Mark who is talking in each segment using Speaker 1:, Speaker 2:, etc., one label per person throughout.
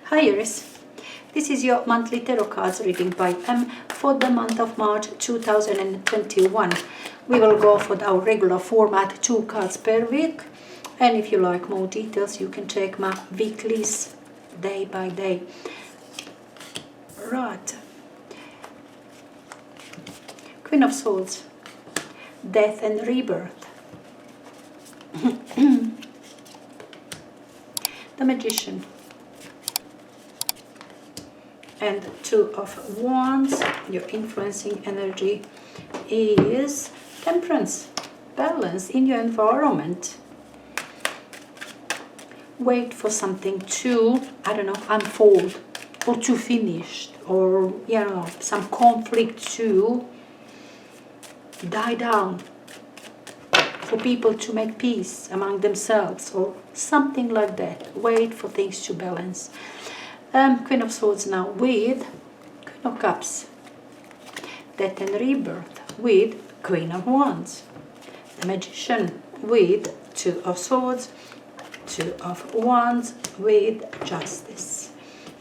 Speaker 1: Hi Aries, this is your monthly tarot cards reading by M for the month of March 2021. We will go for our regular format, 2 cards per week, and if you like more details you can check my weeklies day by day. Right, Queen of Swords, Death and Rebirth. The Magician and 2 of Wands. Your influencing energy is Temperance, balance in your environment. Wait for something to, unfold or to finish, or some conflict to die down, for people to make peace among themselves or something like that. Wait for things to balance. Queen of Swords now with Queen of Cups, Death and Rebirth with Queen of Wands, the Magician with 2 of Swords, 2 of Wands with Justice.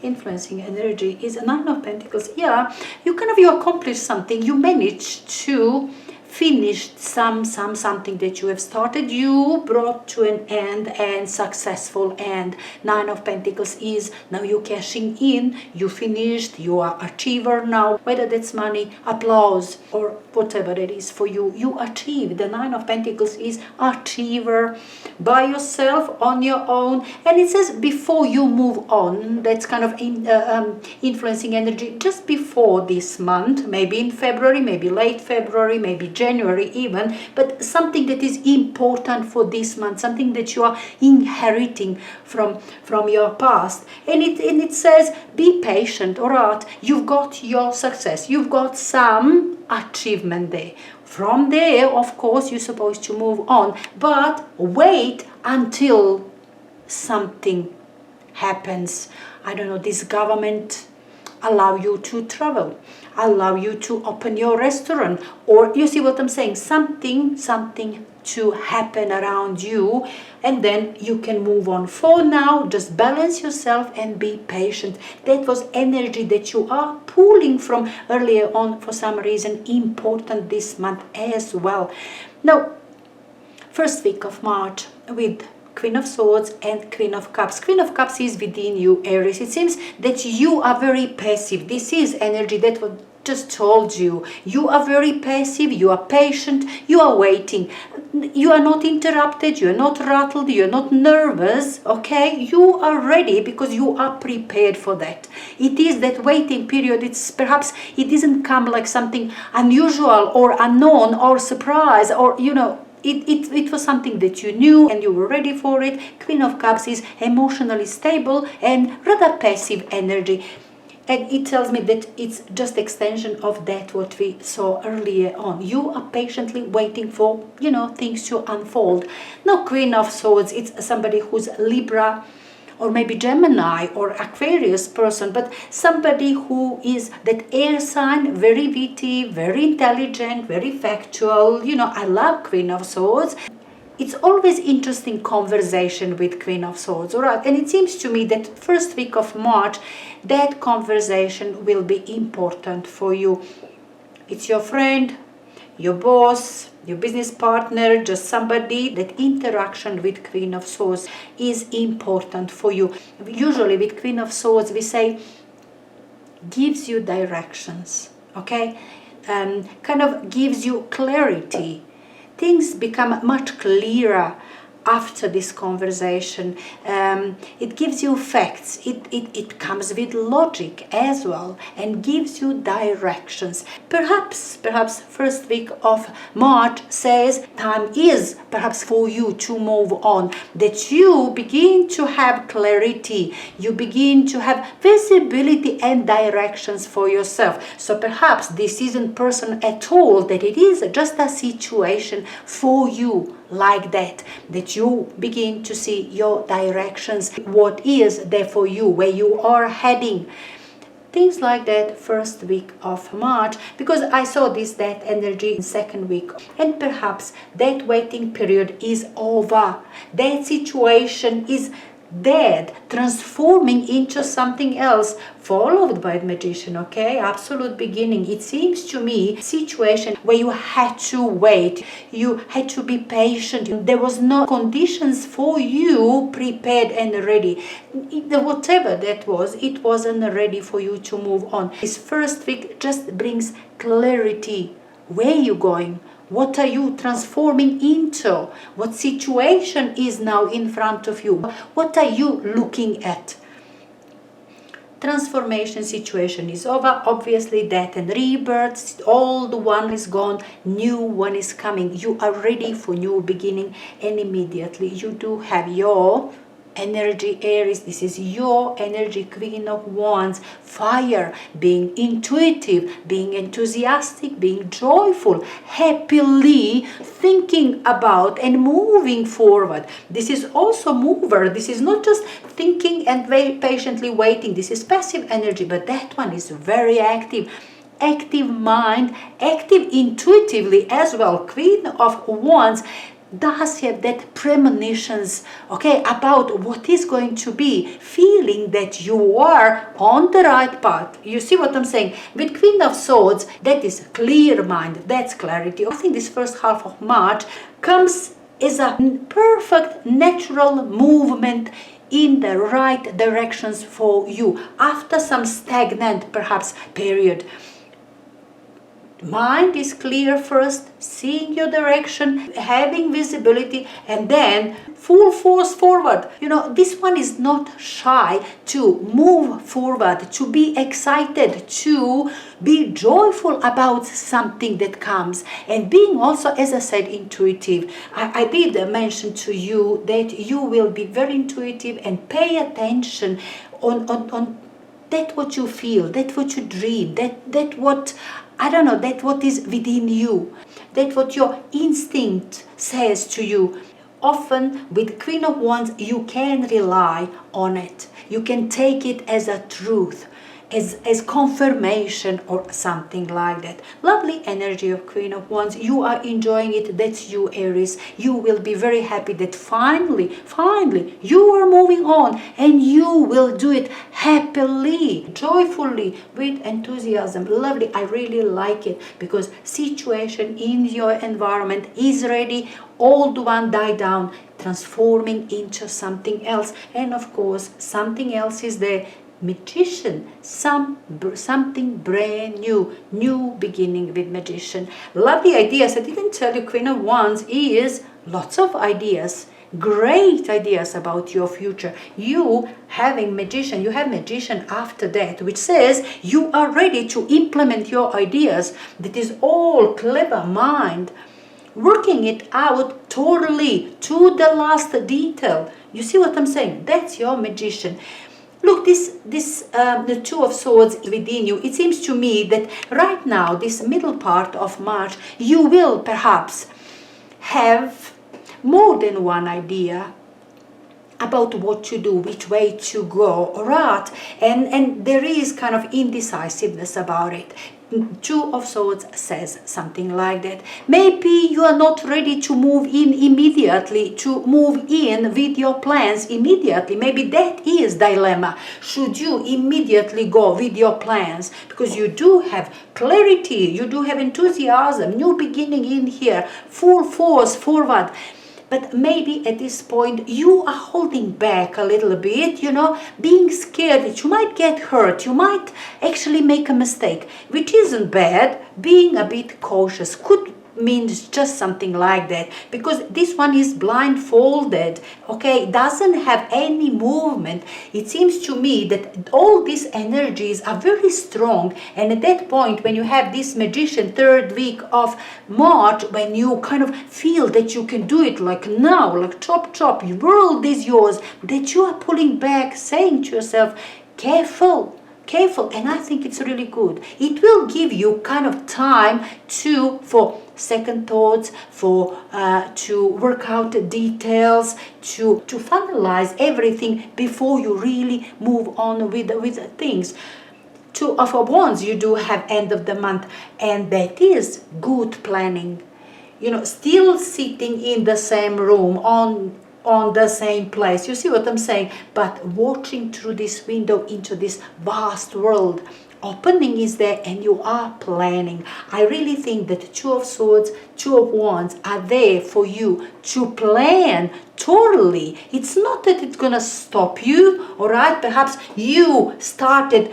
Speaker 1: Influencing energy is a 9 of Pentacles. Yeah, you accomplished something, you managed to finish something that you have started, you brought to an end and successful end. 9 of Pentacles is now you cashing in, you finished, you are achiever now, whether that's money, applause, or whatever it is for you, you achieve. The 9 of Pentacles is achiever by yourself, on your own, and it says before you move on. That's kind of influencing energy just before this month, maybe in February, maybe late February, maybe January even, but something that is important for this month, something that you are inheriting from your past. And it says be patient, all right? You've got your success, you've got some achievement there. From there, of course, you're supposed to move on, but wait until something happens. I don't know, this government allow you to travel, allow you to open your restaurant, or you see what I'm saying, something to happen around you, and then you can move on. For now, just balance yourself and be patient. That was energy that you are pulling from earlier on, for some reason important this month as well. Now, first week of March with Queen of Swords and Queen of Cups. Queen of Cups is within you, Aries. It seems that you are very passive. This is energy that was just told you. You are very passive, you are patient, you are waiting. You are not interrupted, you are not rattled, you are not nervous, okay? You are ready because you are prepared for that. It is that waiting period. It's perhaps it doesn't come like something unusual or unknown or surprise, or it was something that you knew and you were ready for it. Queen of Cups is emotionally stable and rather passive energy. And it tells me that it's just extension of that what we saw earlier on. You are patiently waiting for, things to unfold. Now, Queen of Swords, it's somebody who's Libra, or maybe Gemini or Aquarius person, but somebody who is that air sign, very witty, very intelligent, very factual. I love Queen of Swords. It's always interesting conversation with Queen of Swords, all right? And it seems to me that first week of March, that conversation will be important for you. It's your friend, your boss, your business partner, just somebody. That interaction with Queen of Swords is important for you. Usually with Queen of Swords, we say, gives you directions, okay? Kind of gives you clarity. Things become much clearer after this conversation. It gives you facts. It comes with logic as well and gives you directions. Perhaps first week of March says time is perhaps for you to move on, that you begin to have clarity, you begin to have visibility and directions for yourself. So perhaps this isn't person at all, that it is just a situation for you like that you begin to see your directions, what is there for you, where you are heading. Things like that first week of March, because I saw that energy in second week, and perhaps that waiting period is over. That situation is dead, transforming into something else, followed by the Magician. Okay, absolute beginning. It seems to me situation where you had to wait, you had to be patient, there was no conditions for you prepared and ready. Whatever that was, it wasn't ready for you to move on. This first week just brings clarity. Where are you going? What are you transforming into? What situation is now in front of you? What are you looking at? Transformation situation is over. Obviously, death and rebirth, old one is gone, new one is coming. You are ready for new beginning, and immediately you do have your energy, Aries. This is your energy, Queen of Wands, fire, being intuitive, being enthusiastic, being joyful, happily thinking about and moving forward. This is also mover. This is not just thinking and patiently waiting. This is passive energy, but that one is very active. Active mind, active intuitively as well. Queen of Wands does have that premonitions, okay, about what is going to be, feeling that you are on the right path. You see what I'm saying? With Queen of Swords, that is clear mind, that's clarity. I think this first half of March comes as a perfect natural movement in the right directions for you after some stagnant perhaps period. Mind is clear first, seeing your direction, having visibility, and then full force forward. This one is not shy to move forward, to be excited, to be joyful about something that comes, and being also, as I said, intuitive. I did mention to you that you will be very intuitive and pay attention on that what you feel, that what you dream, that what, I don't know, that what is within you, that what your instinct says to you. Often with Queen of Wands, you can rely on it. You can take it as a truth, as confirmation or something like that. Lovely energy of Queen of Wands. You are enjoying it. That's you, Aries. You will be very happy that finally, you are moving on, and you will do it happily, joyfully, with enthusiasm. Lovely. I really like it because situation in your environment is ready. Old one die down, transforming into something else. And of course, something else is there. Magician, something brand new beginning with Magician. Lovely ideas. I didn't tell you Queen of Wands is lots of ideas, great ideas about your future. You having Magician, you have Magician after that, which says you are ready to implement your ideas. That is all clever mind, working it out totally to the last detail. You see what I'm saying? That's your Magician. Look, the Two of Swords within you. It seems to me that right now, this middle part of March, you will perhaps have more than one idea about what to do, which way to go, right? And there is kind of indecisiveness about it. Two of Swords says something like that. Maybe you are not ready to move in immediately, to move in with your plans immediately. Maybe that is dilemma. Should you immediately go with your plans? Because you do have clarity, you do have enthusiasm, new beginning in here, full force forward. But maybe at this point you are holding back a little bit, being scared that you might get hurt, you might actually make a mistake, which isn't bad. Being a bit cautious could means just something like that, because this one is blindfolded, okay, doesn't have any movement. It seems to me that all these energies are very strong, and at that point when you have this Magician third week of March, when you kind of feel that you can do it like now, like chop, your world is yours, that you are pulling back, saying to yourself, careful, and I think it's really good. It will give you kind of time for second thoughts, to work out the details, to finalize everything before you really move on with things. Two of Wands, you do have end of the month, and that is good planning. Still sitting in the same room on the same place. You see what I'm saying? But watching through this window into this vast world, opening is there and you are planning. I really think that Two of Swords, Two of Wands are there for you to plan totally. It's not that it's gonna stop you, all right? Perhaps you started,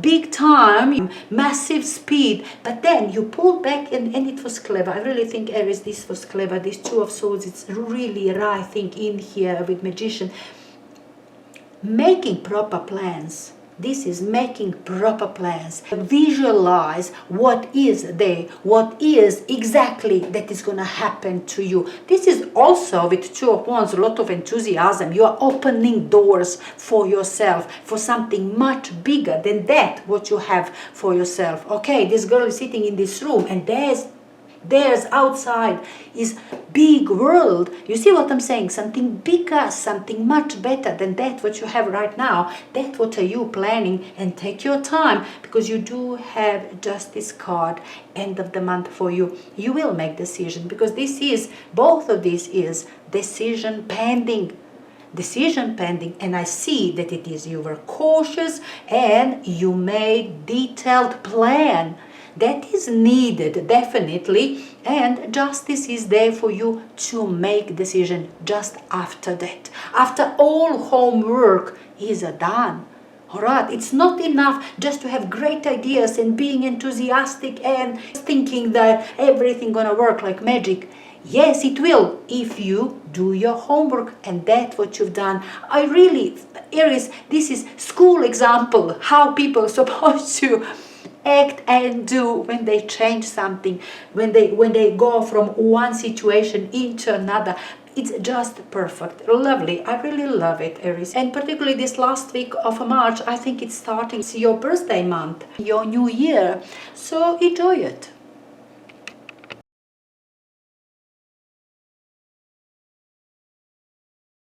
Speaker 1: big time, massive speed, but then you pulled back and it was clever. I really think, Aries, this was clever. This Two of Swords, it's really right thing in here with Magician. Making proper plans. This is making proper plans. Visualize what is there, what is exactly that is going to happen to you. This is also with Two of Wands, a lot of enthusiasm. You are opening doors for yourself, for something much bigger than that what you have for yourself. Okay, this girl is sitting in this room and there's outside is big world. You see what I'm saying? Something bigger, something much better than that what you have right now. That's what are you planning, and take your time, because you do have Justice card end of the month for you. You will make decision, because this is, both of these is decision pending. Decision pending, and I see that it is you were cautious and you made detailed plan. That is needed, definitely, and justice is there for you to make decision just after that. After all homework is done. Alright, it's not enough just to have great ideas and being enthusiastic and thinking that everything gonna work like magic. Yes, it will, if you do your homework, and that's what you've done. I really, Aries, this is school example, how people are supposed to act and do when they change something, when they go from one situation into another. It's just perfect, lovely. I really love it, Aries. And particularly this last week of March, I think it's starting. It's your birthday month, your new year, so enjoy it.